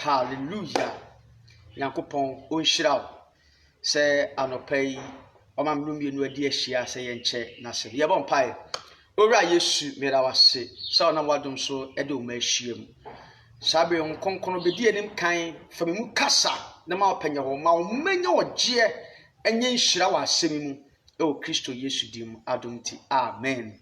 Hallelujah. Yankopon onhyira se anopai omamlumi enu adi ahia se yenche na se yebon pai owura Yesu mera wase sa na wadom so ede o ma ahiem sabe on konkono bedi enim kan famemu kasa na ma opanya ho ma o manya oje enye nhyira wa asemi mu e o Kristo Yesu dim adomti amen.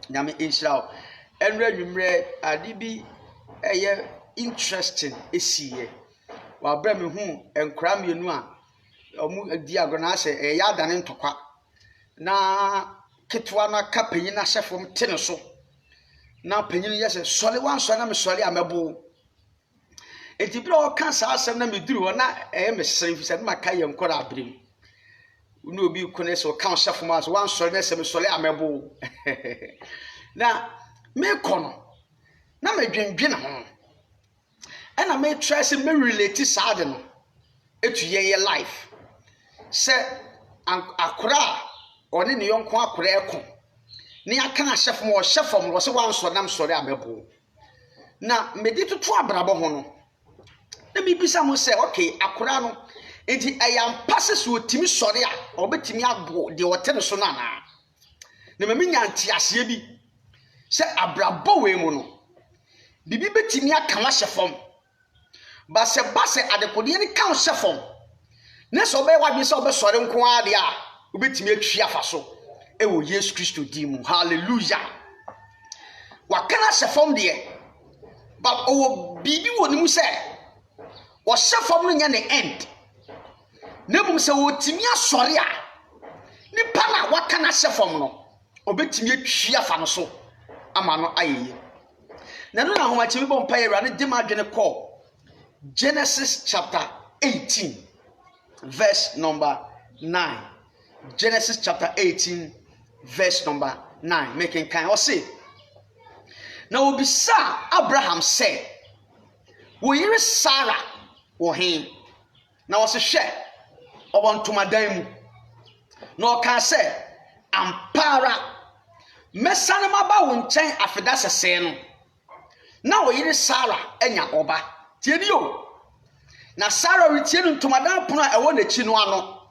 Nyame enhyira enra nwumre ade bi eye interesting esiye wa bra me hu enkra mienu a omu di agona se ya dane ntokwa na ketwa na kapanyin na hyefom tene so na panyin yese sole wan so na me sole amebo etibira o kan sa asem na meduru na me sere fi se na maka ye nkora abrem unu obi kone so kan hyefom aso wan sole na se me sole amebo na me kono na me dwendwene ho ena me try se me relate sad no etu ye life se akora oni ne yonko akora eko ni aka na hyefom o hyefom wo se wan so nam sore amebo na medi tutu abrabo ho no na mi bisa mo se okay akora no enti ayam passe so otimi sore a obetimi abo de wote ne so na na me nya ntiase bi se abrabo we mu no bibi betimi aka wa hyefom base adekode ni kan hyefom na so be wadwe se obesore nko ade a obetimi atwa afaso ewo Yesu Kristo dimu. Hallelujah. Wakana hyefom de but owo bibi wonimu se wo hyefom no nya ne end na mum se wotimi asore a ni pana wakana hyefom no obetimi atwa afa no so ama no ayeye na no na homachemi bompa yera ne de madwene call Genesis chapter 18 verse number 9. Genesis chapter 18 verse number 9. Making kind or say now obisa Abraham said wo yire Sarah wo hen na wo se hwe obontomadan mu na o kan say ampara mesane maba wo nchen afeda sese no na wo yire Sarah enya oba tieni o na Sarah retienu ntomadan pono a ewo na chi no ano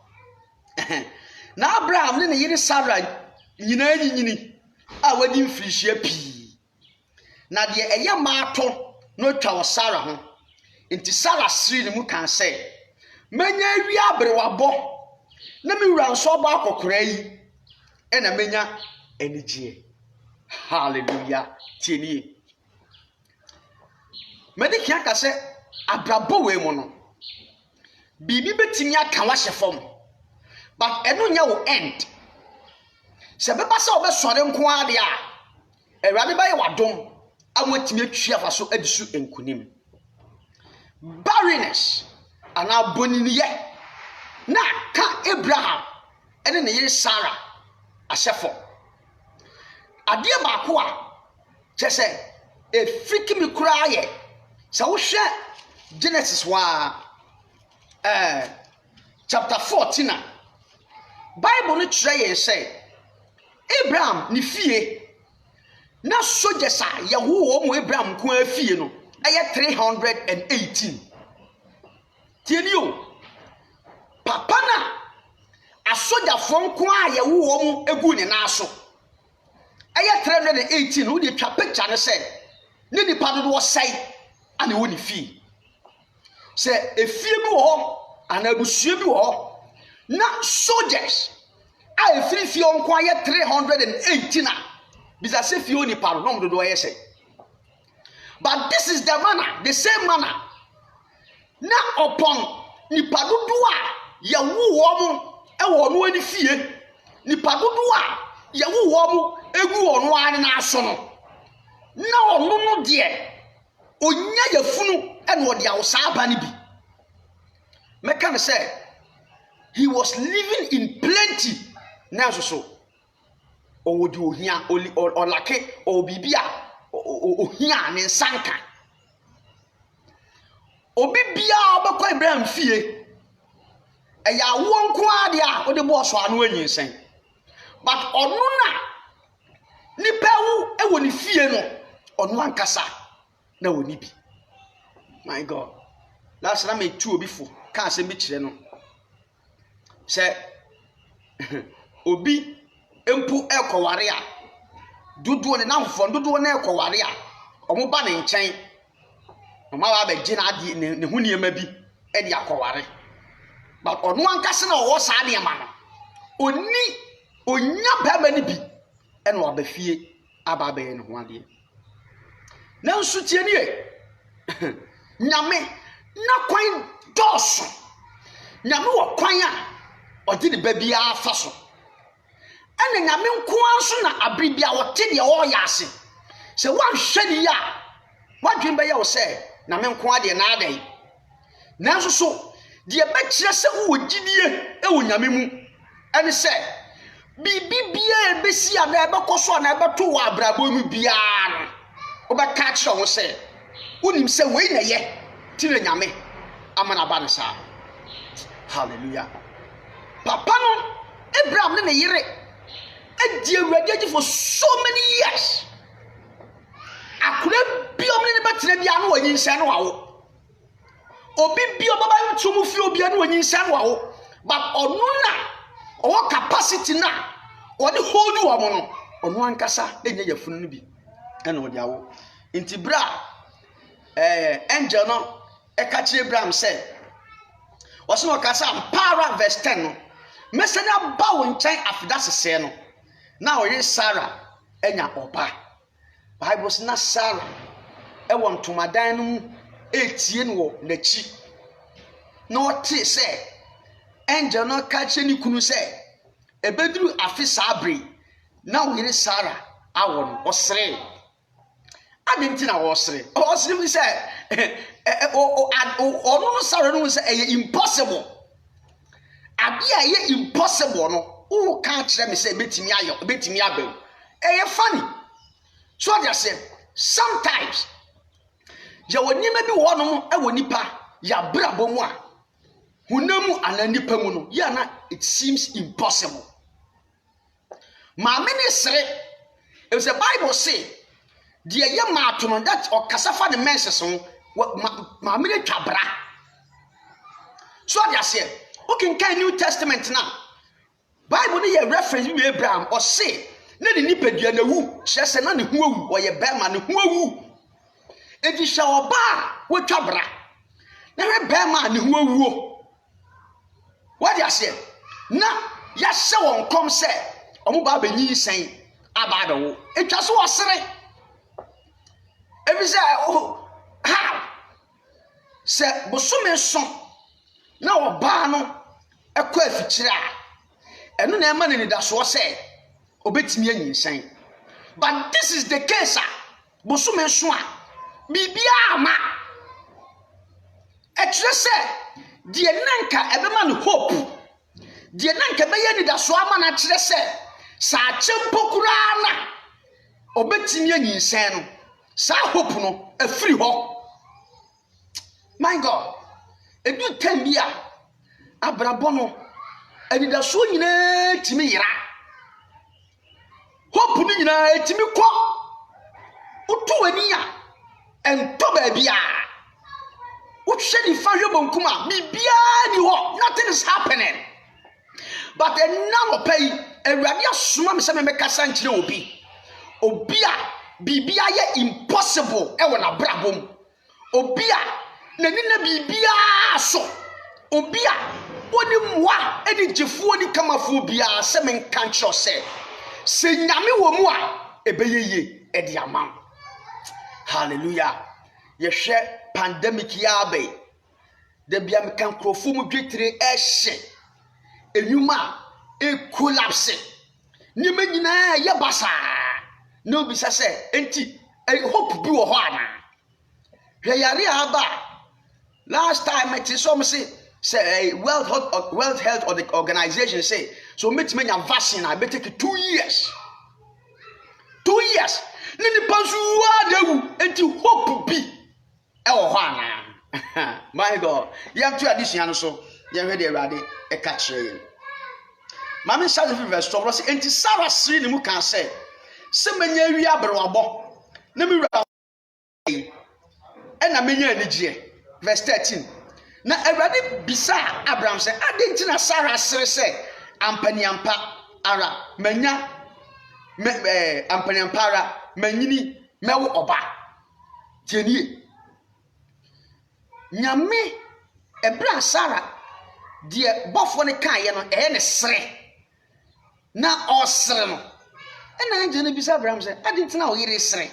na Abraham ne yire Sarah nyina nyini a wadi mfirihia pi na de eye maato no twa wo Sarah ho enti Sarah siri ne mu kan say menya wi abrewabo na mi wura nso ba akokora yi e na menya enigye. Hallelujah. Tieni medikia ka se abrabo we mu no bibi betimi aka wa hyefom but eno nya wo end se beba se obesore nko ade a ewade baye wadom amotimi atwa afaso adisu enkunim barrenness ana boniniye na ka Abraham ene ne yire Sarah ahyefom ade ba ko a chese efiki mi kura ye se wo hwe Genesis chapter 14 Bible no try ye say Abraham ni fie na soldiers a yewo mo Abraham ko afie no aye 318 tieni o papa na asoja fon ko a yewo mo egu ne na so aye 318 wo dey twa picture no say ne di pado do say ana wo ni fie se efie bi wo ana abusue bi wo na soldiers a efiri fie onko aye 318 a bisa se fie oni paro no mdodo aye say but this is the manner, the same manner na upon ni padodo a ya wu wo mo e wo no ani fie ni padodo a ya wu wo mo egu ono ane na aso no na ono no de onya yafunu and what ya usaba ni bi meka say he was living in plenty na so o wodi ohia o lake o bibia ohia ne sanka obi bia obekọ Abraham fie eya wo nko ade a o de bo so anu anyinsen but onu na ni pewu e woni fie no onu ankasa na woni bi. My God. last na me tu obi fo ka asem bi kire no se obi empu ekoware a dodo ne namfo dodo na ekoware a omo ba ne nkyɛn omo ba ba gina ade ne hu niema bi e de akoware but ono ankase na owo saa ne ma no oni onya ba ma ni bi e no abafie aba ba ye ne ho ade na nsu tie ni e nyame na kwan doso nyame wo kwan a odi ne ba bia afa so ene nyame nko anso na abribia wo te de wo ya ase se wan hwani ya wadwen ba ye wo se na me nko ade na adai nanso so de be kire se wo gidie e wo nyame mu ene se bibi bia e be si a na e be koso na e be to wo abrabo mu bia no wo be ka kire wo se unim se we na ye ti na nyame amana ba ne sa hallelujah papa no Abraham ne yire edi awurade for so many years akure biom ne betena bia no wanyinsa no wawo obi biom baba ntumu fi obi no wanyinsa no wawo but onu na owo capacity na odi hold wo mo no onu ankasa enye yafunu no bi ena odi awo nti bra angel no e ka kire Abraham say oso no kasa para verse 10 no mesena ba wo nkyɛn afida sese no na oye Sarah enya opa Bible says na Sarah e won tomadan no mu etie no wo nachi na ote se angel no ka kye ni kunu se ebeduru afi sabre na oye Sarah awon osre adenti na osre mi se onu Sarah no se impossible abia ye impossible no who can't tell me say betimi abem funny so they say sometimes ya woni ma bi wo no e woni pa ya brabo mu a hunamu ananipa mu no ya na it seems impossible ma many say if the Bible say the ye ma to no that or kasafa the menses so ma many twabra so they say okay can New Testament now Bible ni ye reference bi Abraham or say na ni nipadua na wu kyerese na ne ho awu o ye bema ne ho awu edi hye oba wo twabra na we bema ne ho awu what you say na ya hye won kom say omo ba banyi sen aba da wo etwa so osere ebi say oh how say bosume so na oba no ekọ afikyire a eno na ema ne da so say obetimi anyinsan but this is the case bosume so a bibia ama ekyere say de nanka ebema no hope de nanka be ye ni da so ama na kyere say sa chempokura na obetimi anyinsan no sa hope no afiri ho my God edu tambia abrabono anida so nyina timi yira hope ni nyina timi kɔ utu ani a ento ba bia uhwe ni fa hwe bonkuma bibia ni ho nothing is happening but now pay awurade asoma me se me kasa nkyere obi a bibia ye impossible e wona brabom obi a nani na bibia so obi a woni mwa edi jifuo ni kamafuo bia se men kancho se nyame wo mu a ebeyeye edi amam hallelujah yehwe pandemic ya be de bia me kan krofo mu dwetire ehye enuma e collapse ni nyina ye basa no bi se enti hope bi wo ho ana hwe yare aba last time it is some say World Health Organization say so meet me vaccine I better take 2 years. 2 years. Nini pansuwa dewu enti hope bi e wo ho ana. My God. Yam to addition no so yam he de Awurade e ka kire yen. Mama Sarah verse 12 say enti Sarah siri ni mu kan say se menya wi abrewabo na mi wura e na menya anigye verse 13 na Awurade bisa Abraham sɛ ade na Sarah sere sɛ ampaniampa ara manya ampaniampa ara manyini mɛwo ɔba tienie nyame ebra Sarah die bɔfo ne kan ye no ne sere na ɔsere no ɛna anje no bisa Abraham sɛ ade na wo yere sere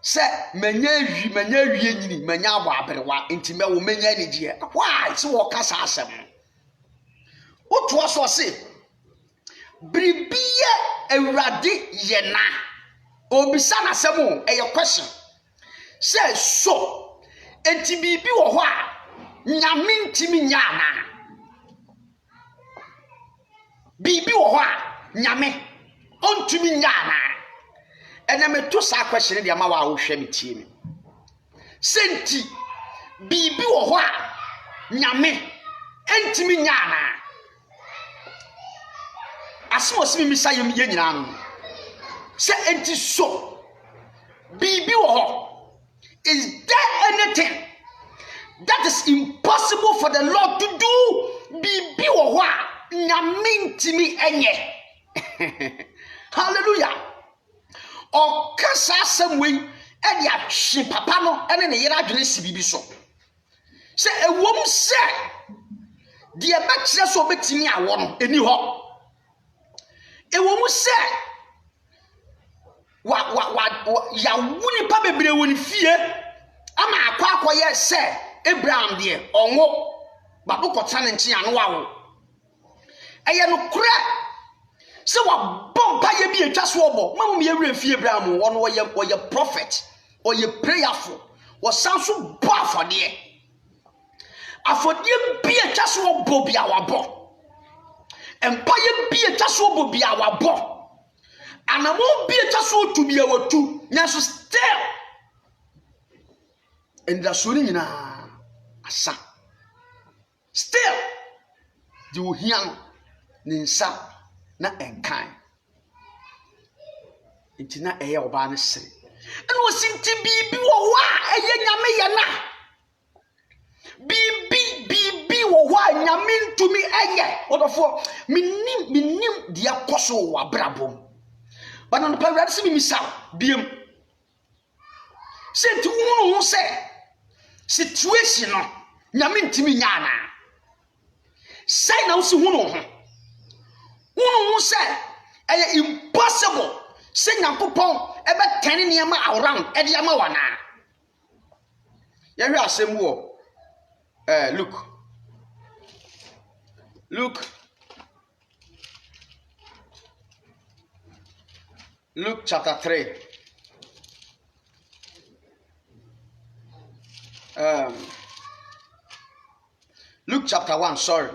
sɛ manya wie nyini manya abo aberewa enti mɛwo manya ne die why so wo kasa asɛm woto so se bribiye Awurade ye na obisa na asɛm ɛyɛ question sɛ so enti bibi wɔ hɔ a nyame ntimi nya na bibi wɔ hɔ a nyame ontumi nya na ɛna meto saa question de ama wa wohwɛ me tie me senti bibi wɔ hɔ a nyame entimi nya na asmo simi misa yɛ nyina no sɛ enti so bibi wɔ hɔ is there anything that is impossible for the Lord to do bibi wɔ hɔ a nyame ntimi enye hallelujah ɔkasa asɛm wei ɛde ahwe papa no ɛne ne yere adwene si bibi so sɛ ewom sɛ de ɛbɛkyerɛ so obetimi awɔ no eni hɔ ewom sɛ ya wuni pa bebre woni fie ama akwakoye sɛ Abraham de onwo babo kɔtsa ne nkyɛn ano wawo ɛyɛ no kura sɛ wa bomba ye bi atwa so obo mamu ye wura fie Abraham wo no wɔyɛ prophet ɔyɛ prayerful wɔ sanso bɔ afɔdeɛ bi atwa so obo bi awabɔ empa ye bi atwa so obo bi awabɔ anamo bi atwa so otu bi awatu nyaso still endra so ni nyina asa still di ohia no ne nsa na enkan ntina ɛyɛ oba ne sere ɛna osinti bibi wɔ hɔ a ɛyɛ nyame yɛ na bibi wɔ hɔ a nyame ntumi ɛyɛ odofo minim dia kɔso wɔ abrabom bana no pawrade se mimisa biem senti hunu ho sɛ situation no nyame ntimi nya na sai na wo se hunu ho sɛ ɛyɛ impossible sɛ Nyankopɔn ebe tani niema around ɛde ama wana yɛhwɛ asɛm wɔ Luke chapter 3. Luke chapter 1, sorry.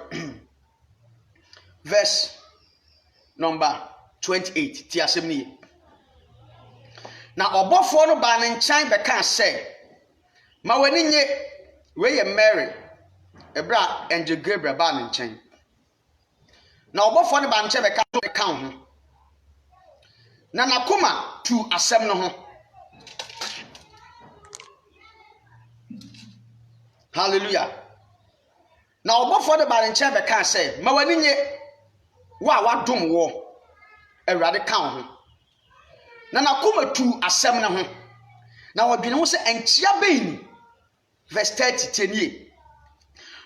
Verse number 28. Tiasemni. Na obofo no ba ne nkyɛn bɛka sɛ, ma wani nye we ye Mary. Ebra angel Gabriel ba ne nkyɛn. Na obofo no ba ne nkyɛn bɛka ho. Na nakoma tu asɛm no ho. Hallelujah. Na obofo de ba ne nkyɛn bɛka sɛ, ma wani nye wa wadom wo Awurade ka ho. Na nakoma tu asɛm no ho. Na wɔdwene ho sɛ enkyia bɛni. Verse 30 tenie.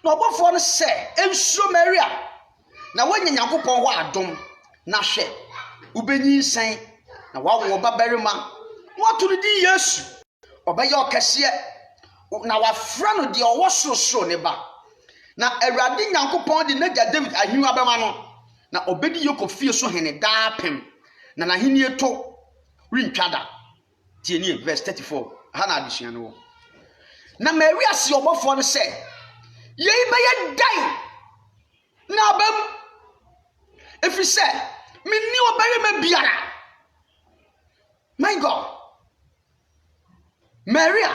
Na obofo no sɛ, ensuo Maria. Na wanya Nyankopɔn ho adom na hwɛ. Ubenyi nsan na wawo babarima wato di Yesu obɛyɛ ɔkɛseɛ na wafra no de ɔwɔ sorosoro ne ba na Awurade Nyankopɔn de n'agya David ahengua bɛma no na obedi Yakob fie so hene daapem na n'ahenie to rentwada tienie verse 34 ha na adesua no na Maria si ɔbɔfo no sɛ yei bɛyɛ dan na abam efi sɛ minni obarima biara. My God. Maria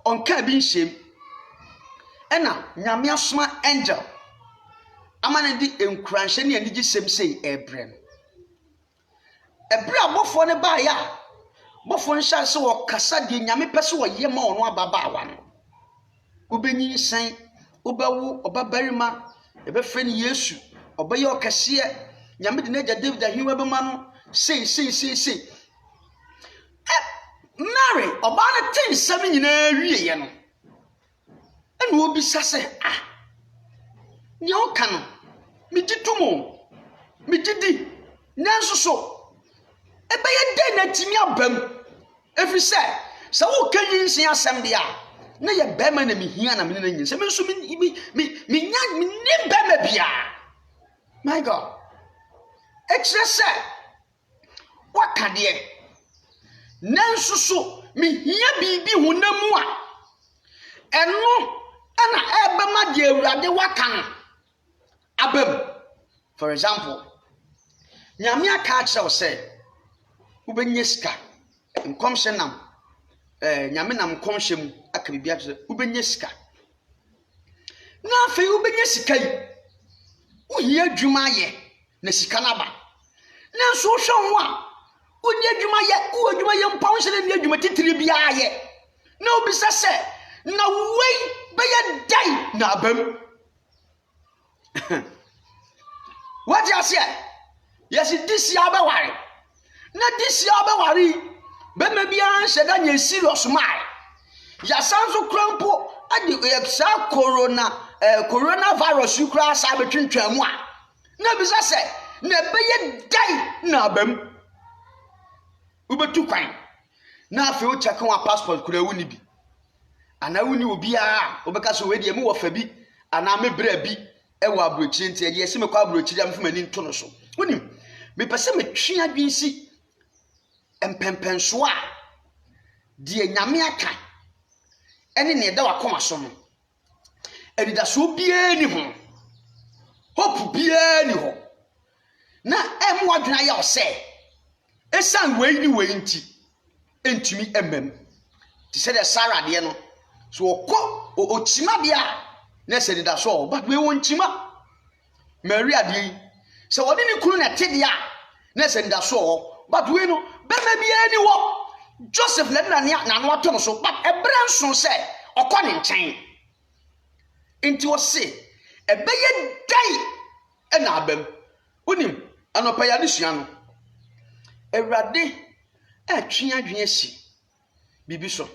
on ka bi nshem ena nyame asoma angel amane di enkuranhye ne anigi sem sei ebrem ebra bofo ne ba ya bofo nhyɛ se wo kasa di nyame pese wo yema ono ababa awa no ubenyi san ubawu obabarima ebe friend Yesu obaye okese nyame de naja David ahimwa bema no sei Mary oba na tin sam nyina wie ye no enu obi sase ni o ka no mi titumo mi didi nanso so ebe ye den na timi abam every say so wo kan yin asem dia na ye bema na mi hia na me na yin se me so mi nya mi ni bema bia my God extra say wakade nanso so mi hia bibi hunamu a eno ana ebema de awurade wakan abam. For example, nyame aka akyerɛ say ubenya sika nkomhye nam nyame nam nkomhye mu aka bibia akyerɛ ubenya sika na afei ubenya sika yi uhia adwuma ye na sika na ba nanso hwɛ ho a unya adwuma ye mpawhye ne adwuma titiri bia ye na obisa sɛ na wei bɛyɛ dai na abam. What you say? Yes, this year be worry. Na this year be worry. Be me bia nse da nya serious mai. Ya sanso krampo adi exa coronavirus ukra sa betwentwan mu a. Na bisa se na be ye dai na abam. Ubetu kwan. Na afi o check one passport kura wuni bi. Ana wuni obi a obeka so we de mu wo fa bi ana me bra bi ewa abrochi nti ye se me kwa abrochi am fuma ni nto no so wonim me pese me twe adwensi empempenso a de nyame aka ene ne da wakoma so no edida so bia ni ho hope bia ni ho na emu adwena ya o se esan wei ni wei nti entumi emem ti se de Sarah de no so okọ ochima bia na se dida so but we won chima Maria de se wodi ni kunu na tede a na se dida so but we no be ma bia ni wo Joseph na na no ato so but ebra nso se okọ ne nchen enti wo se ebe ye dai na abam unim anopa ya de sua no Ewurade atwe adwen asi bibi so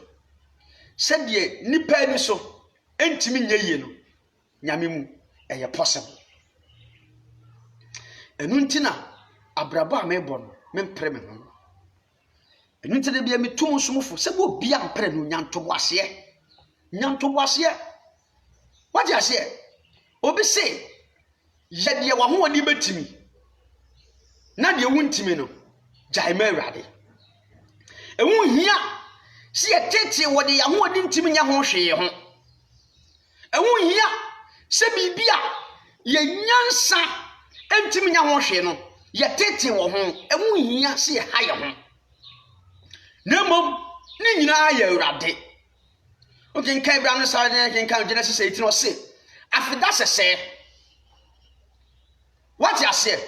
se de nipa ni so entimi nyeye no nyame mu eye possible enu ntina abrabo a mebo no mempre me ho enu ntina bia metum nsomfo se bo bia mpre no nyanto boase waje ase obi se ye de wa ho oni betimi na de wuntimi no jai ma Awurade ewu hia se ye tete wo de ya ho odi ntimi nya ho hwe ho ewu hia se bibia ye nyansa entimi nya ho hwe no ye tete wo ho ewu hia se ye ha ye ho nemom ni nyina ya Awurade okin kai bra no sa de kin kan Genesis 18 o se afida sese what you say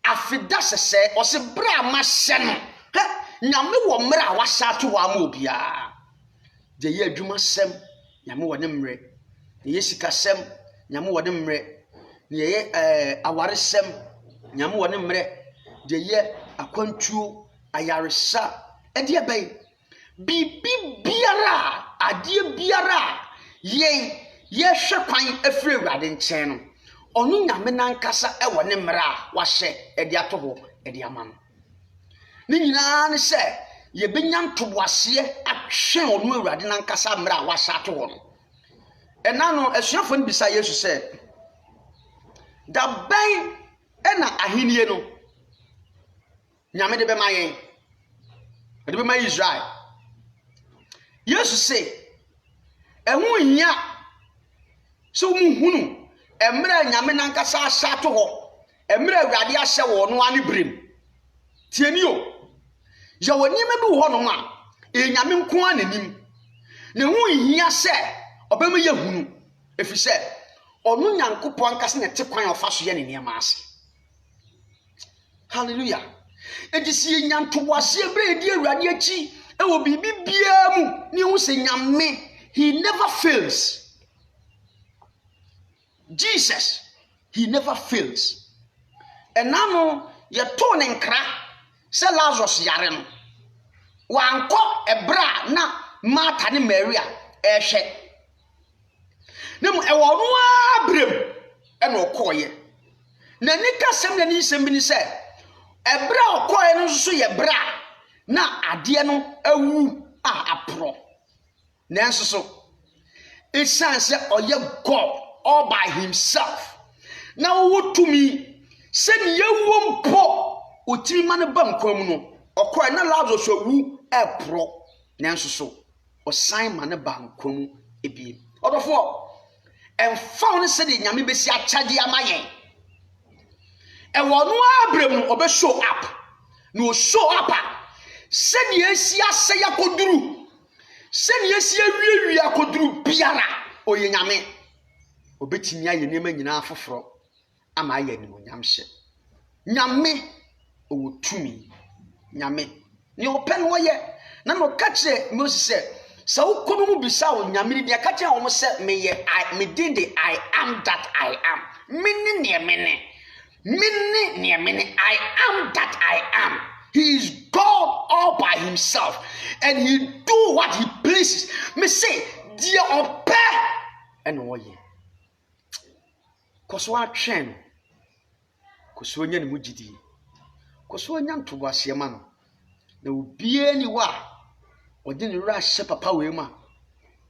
afida sese o se bra ma hye no nyame wo mra wa sha to wa ma obia de ye adwuma sem nyame wo ne mre ye sika sem nyame wo ne mre ye aware sem nyame wo ne mre de ye akwantuo ayaresa e de bai bibi biara ade biara ye hwe kwan afiri Awurade nchen no onu nyame nankasa e wo ne mre a wa hye e de atobo e de ama no ni nyina ne se ye benya ntoboase ahwe onu Awurade nankasa mre a wa hye atobo no ena no asuafo no bisa Yesu se da ban ena ahenie no nyame de be ma yen de be ma Israel Yesu se ehu hia so mu hunu emre nyame nankasa ahye to ho emre Awurade ahye wo no ani brem tieni o ya woni ma bi ho no ma nyame nko ananim ne hu hia se obema ye hunu efi se onu Nyankopon ankase ne te kwan ofa so ye ne niam ase hallelujah ejisi nyantoboase ebre edi Awurade achi e wo bibi bia mu ni hu se nyame he never fails Jesus, he never fails. And now you're turning crack. Say Lazarus yare no. Wanko ebra na Martha ni Maria ehwe. Nem ewo no abrem e no koye. Na nika sem na ni sem bi ni say ebra okoye no so ye bra na ade no awu apro. Nanso so it sounds like oye God all by himself. Now what to me send ye wompo otimi mane bankwam no okoye na Lazarus awu apro. Nanso so o sign mane bankwam ebie. Odofo and found said the nyame besi achade amaye. E wonu abrem obe show up. No show up. Said yesi ase yakoduru. Said yesi awie akoduru biara oye nyame. Obetimi aye nema nyina afoforo ama aye ni onyamhye. Nyame owotumi. Nyame ni open wo ye na no kache Moses say so kono mu bisa wo nyame ni kache wo se me din de I am that I am. Mini I am that I am. He is God all by himself and he do what he pleases. Me say dear ope and wo ye. Koso atwen. Koso nya ni mugidi. Koso nya ntobo asiema no. Na obie ni wa odi ni ra hye papa we ma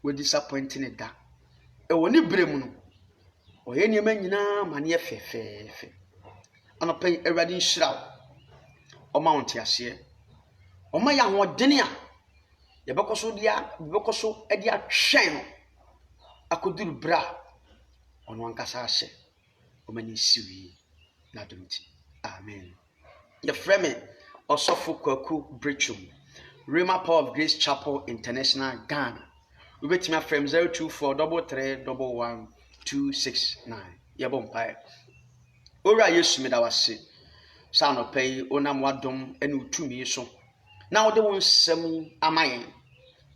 we disappointing da. E woni brem no. Oye ni ma nyina ma ne fefefe. Anopen Awurade nhyiraw. Oma wonte ase. Oma ya hodene a ye bekoso e dia twen no. Akoduru bra. Ono ankasa ahye. Oma ni siwi na domti. Amen. Your friend Osofo Kwaku Brichum, Rhema Power of Grace Chapel International, Ghana. We bet me from 02433111269. Yabon Pai. Ora Yesu medawase. Sa no pay onam wadom ene utumi so. Na wode won sem amayen.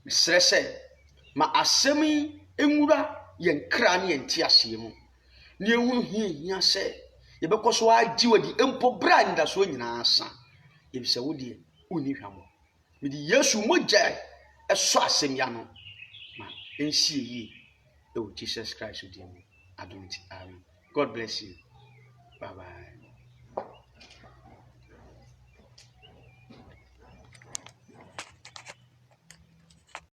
Mesre se ma asem enwura yen kra ne yen ti ase mu. Ne ehunu hia se yebekoso agi wadi empo bra nda so nyina asa. Yebise wodi uni hwamo. Medi Yesu mogya eso asem ya no. Ma ensie yi e Jesus Christ odi mu. Adonti. Amen. God bless you. Bye bye.